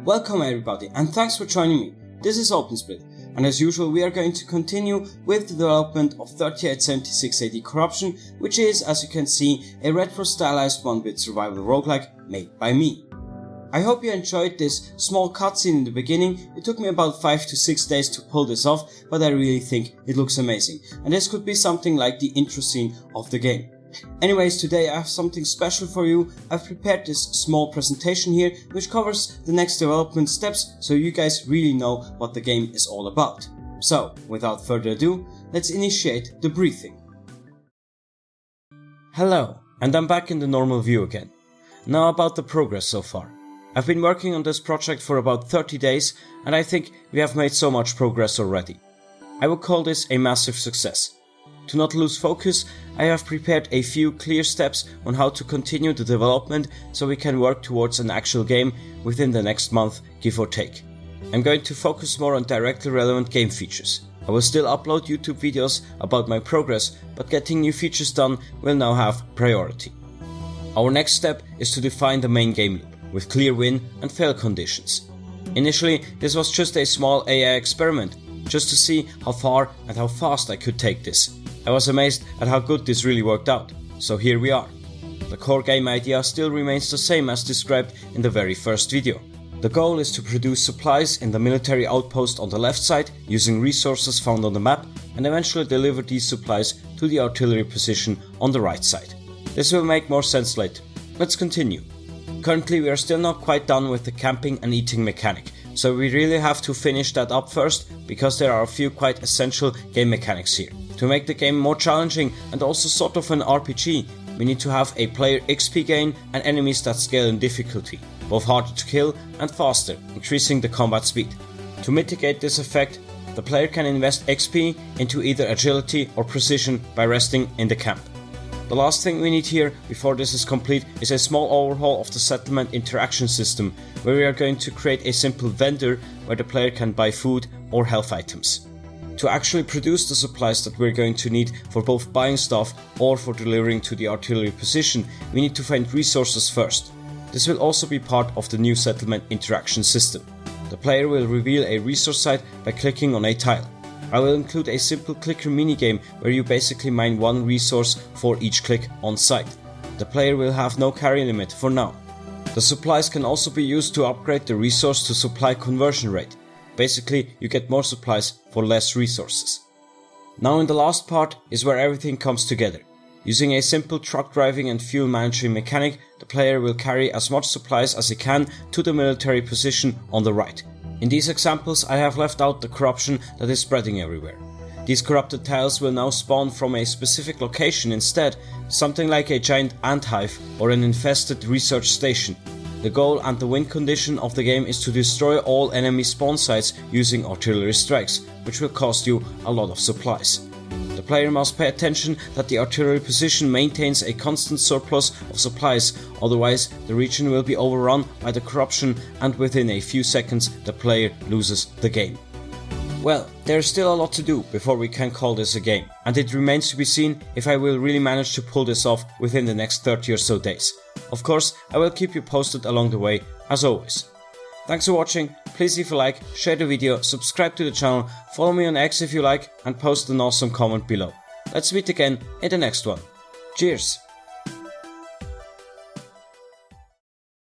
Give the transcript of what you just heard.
Welcome everybody and thanks for joining me. This is OpenSplit and as usual we are going to continue with the development of 3876 AD Corruption, which is, as you can see, a retro-stylized 1-bit survival roguelike made by me. I hope you enjoyed this small cutscene in the beginning. It took me about 5 to 6 days to pull this off, but I really think it looks amazing and this could be something like the intro scene of the game. Anyways, today I have something special for you. I've prepared this small presentation here which covers the next development steps so you guys really know what the game is all about. So, without further ado, let's initiate the briefing. Hello, and I'm back in the normal view again. Now about the progress so far. I've been working on this project for about 30 days and I think we have made so much progress already. I would call this a massive success. To not lose focus, I have prepared a few clear steps on how to continue the development so we can work towards an actual game within the next month, give or take. I'm going to focus more on directly relevant game features. I will still upload YouTube videos about my progress, but getting new features done will now have priority. Our next step is to define the main game loop, with clear win and fail conditions. Initially, this was just a small AI experiment, just to see how far and how fast I could take this. I was amazed at how good this really worked out, so here we are. The core game idea still remains the same as described in the very first video. The goal is to produce supplies in the military outpost on the left side using resources found on the map and eventually deliver these supplies to the artillery position on the right side. This will make more sense later. Let's continue. Currently we are still not quite done with the camping and eating mechanic, so we really have to finish that up first because there are a few quite essential game mechanics here. To make the game more challenging and also sort of an RPG, we need to have a player XP gain and enemies that scale in difficulty, both harder to kill and faster, increasing the combat speed. To mitigate this effect, the player can invest XP into either agility or precision by resting in the camp. The last thing we need here before this is complete is a small overhaul of the settlement interaction system, where we are going to create a simple vendor where the player can buy food or health items. To actually produce the supplies that we're going to need for both buying stuff or for delivering to the artillery position, we need to find resources first. This will also be part of the new settlement interaction system. The player will reveal a resource site by clicking on a tile. I will include a simple clicker minigame where you basically mine one resource for each click on site. The player will have no carry limit for now. The supplies can also be used to upgrade the resource to supply conversion rate. Basically, you get more supplies for less resources. Now in the last part is where everything comes together. Using a simple truck driving and fuel managing mechanic, the player will carry as much supplies as he can to the military position on the right. In these examples I have left out the corruption that is spreading everywhere. These corrupted tiles will now spawn from a specific location instead, something like a giant ant hive or an infested research station. The goal and the win condition of the game is to destroy all enemy spawn sites using artillery strikes, which will cost you a lot of supplies. The player must pay attention that the artillery position maintains a constant surplus of supplies, otherwise the region will be overrun by the corruption and within a few seconds the player loses the game. Well, there is still a lot to do before we can call this a game, and it remains to be seen if I will really manage to pull this off within the next 30 or so days. Of course, I will keep you posted along the way, as always. Thanks for watching, please leave a like, share the video, subscribe to the channel, follow me on X if you like, and post an awesome comment below. Let's meet again in the next one. Cheers!